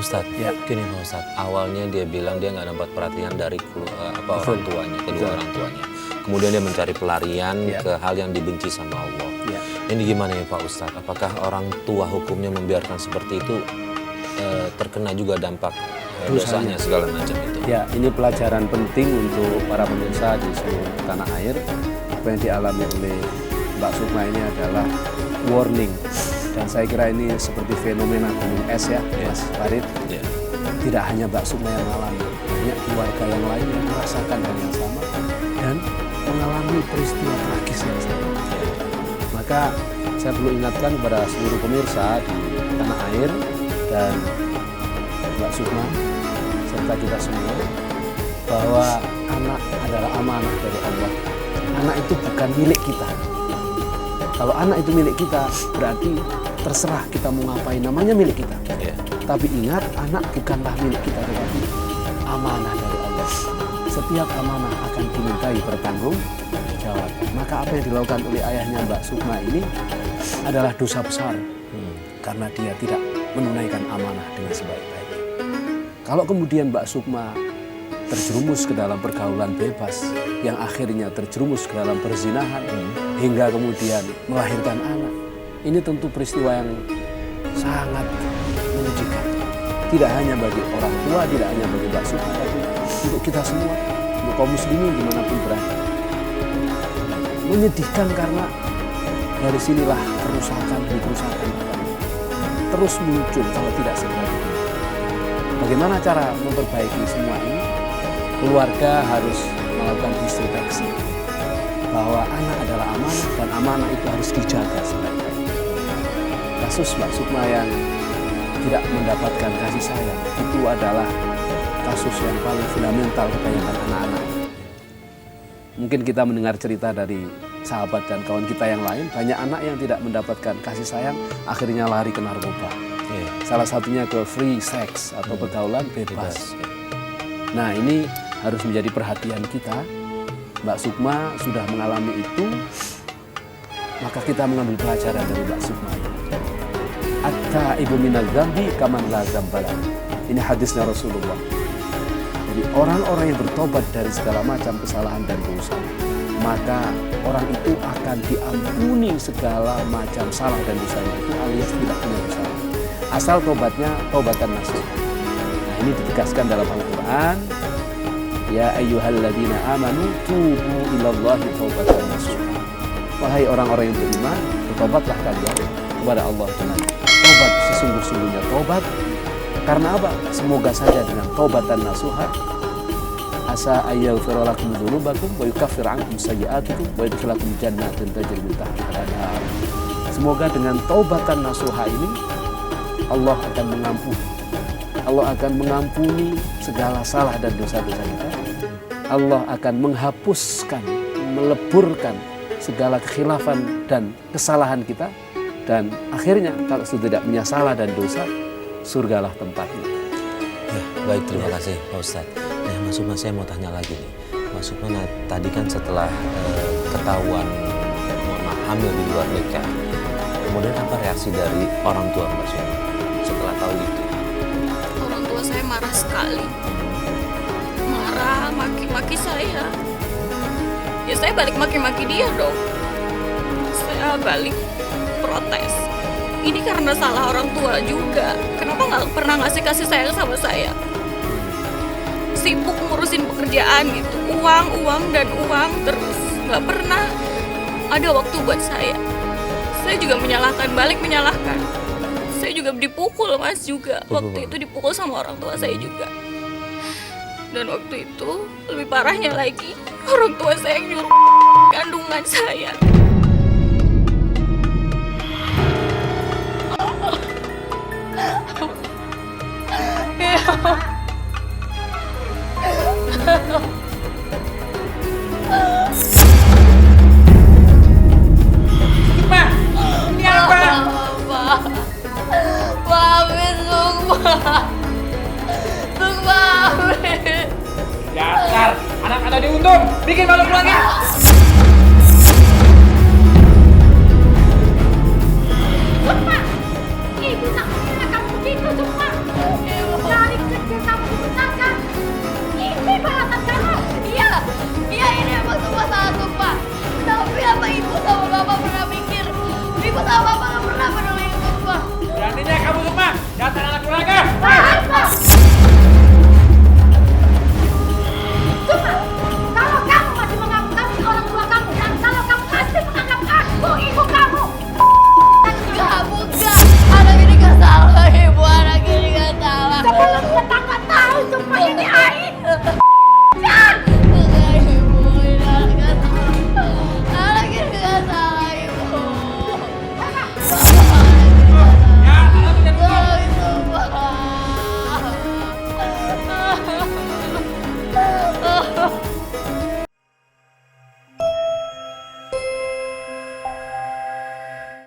Ustadz, Ya. gini Pak Ustadz, awalnya dia bilang dia nggak dapat perhatian dari orang tuanya, kedua orang tuanya. Kemudian dia mencari pelarian ke hal yang dibenci sama Allah. Ya. Ini gimana ya Pak Ustadz? Apakah orang tua hukumnya membiarkan seperti itu terkena juga dampak dosanya segala macam itu? Ya, ini pelajaran penting untuk para pemirsa di seluruh tanah air. Apa yang dialami oleh Mbak Sukma ini adalah warning. Dan saya kira ini seperti fenomena gunung es ya, Mas Farid. Ya. Tidak hanya Mbak Sukma yang mengalami, banyak keluarga yang lain yang merasakan hal yang sama dan mengalami peristiwa tragis yang sama. Maka saya perlu ingatkan kepada seluruh pemirsa di tanah air dan Mbak Sukma serta kita semua bahwa anak adalah amanah dari Allah. Anak itu bukan milik kita. Kalau anak itu milik kita, berarti terserah kita mau ngapain, namanya milik kita. Ya. Tapi ingat, anak bukanlah milik kita, tetapi amanah dari Allah. Setiap amanah akan dimintai bertanggung jawab. Maka apa yang dilakukan oleh ayahnya Mbak Sukma ini adalah dosa besar. Karena dia tidak menunaikan amanah dengan sebaik-baiknya. Kalau kemudian Mbak Sukma terjerumus ke dalam pergaulan bebas, yang akhirnya terjerumus ke dalam perzinahan, hingga kemudian melahirkan anak. Ini tentu peristiwa yang sangat menyedihkan. Tidak hanya bagi orang tua, tidak hanya bagi Mbak Sukma, tapi untuk kita semua, untuk kaum muslimin dimanapun berada. Menyedihkan karena dari sinilah kerusakan demi kerusakan akan terus muncul kalau tidak segera dibenahi. Bagaimana cara memperbaiki semua ini? Keluarga harus melakukan introspeksi bahwa anak adalah amanah dan amanah itu harus dijaga sebaik-baiknya. Kasus Mbak Sukma yang tidak mendapatkan kasih sayang itu adalah kasus yang paling fundamental kebanyakan anak-anak. Mungkin kita mendengar cerita dari sahabat dan kawan kita yang lain, banyak anak yang tidak mendapatkan kasih sayang akhirnya lari ke narkoba. Salah satunya ke free sex atau pergaulan bebas. Nah, ini harus menjadi perhatian kita. Mbak Sukma sudah mengalami itu, maka kita mengambil pelajaran dari Mbak Sukma. At-taibu minadz dzambi kaman la dzambala. Ini hadisnya Rasulullah. Jadi orang-orang yang bertobat dari segala macam kesalahan dan dosa, maka orang itu akan diampuni segala macam salah dan dosanya itu alias tidak punya dosa. Asal tobatnya tobatan nasuh. Nah, ini ditegaskan dalam Al-Quran. Ya ayyuhalladzina amanu tubu ilallahi taubatan nasuh. Wahai orang-orang yang beriman, bertobatlah kalian kepada Allah dengan tobat sesungguh-sungguhnya tobat. Karena apa? Semoga saja dengan taubatan nasuha asa ayyaghfira lakum dzunubakum wa yukaffir ankum sayyi'atikum wa yudkhilakum jannatin tajri min tahtiha al-anhar. Semoga dengan taubatan nasuha ini Allah akan mengampuni. Allah akan mengampuni segala salah dan dosa-dosa kita. Allah akan menghapuskan, meleburkan segala kekhilafan dan kesalahan kita. Dan akhirnya kalau sudah tidak punya salah dan dosa, surgalah tempatnya. Ya, baik, terima kasih Pak Ustadz. Nah, Mas Sukma, saya mau tanya lagi nih. Mas Sukma, tadi kan setelah ketahuan hamil di luar nikah, kemudian apa reaksi dari orang tua Mas Sukma setelah tahu itu? Orang tua saya marah sekali. Marah, maki-maki saya. Ya saya balik maki-maki dia dong. Saya balik protes. Ini karena salah orang tua juga. Kenapa nggak pernah ngasih kasih sayang sama saya? Sibuk ngurusin pekerjaan gitu. Uang dan uang terus. Nggak pernah ada waktu buat saya. Saya juga menyalahkan, balik menyalahkan. Saya juga dipukul Mas juga. Waktu itu dipukul sama orang tua saya juga. Dan waktu itu lebih parahnya lagi, orang tua saya yang nyuruh kandungan saya. Ini apa? Maafin Sukma. Maafin. Dasar anak ada diuntung, bikin malu keluarga. Sukma, ibu tak pernah kamu begitu, Sukma. Ibu Bapak pernah mikir ibu sama Bapak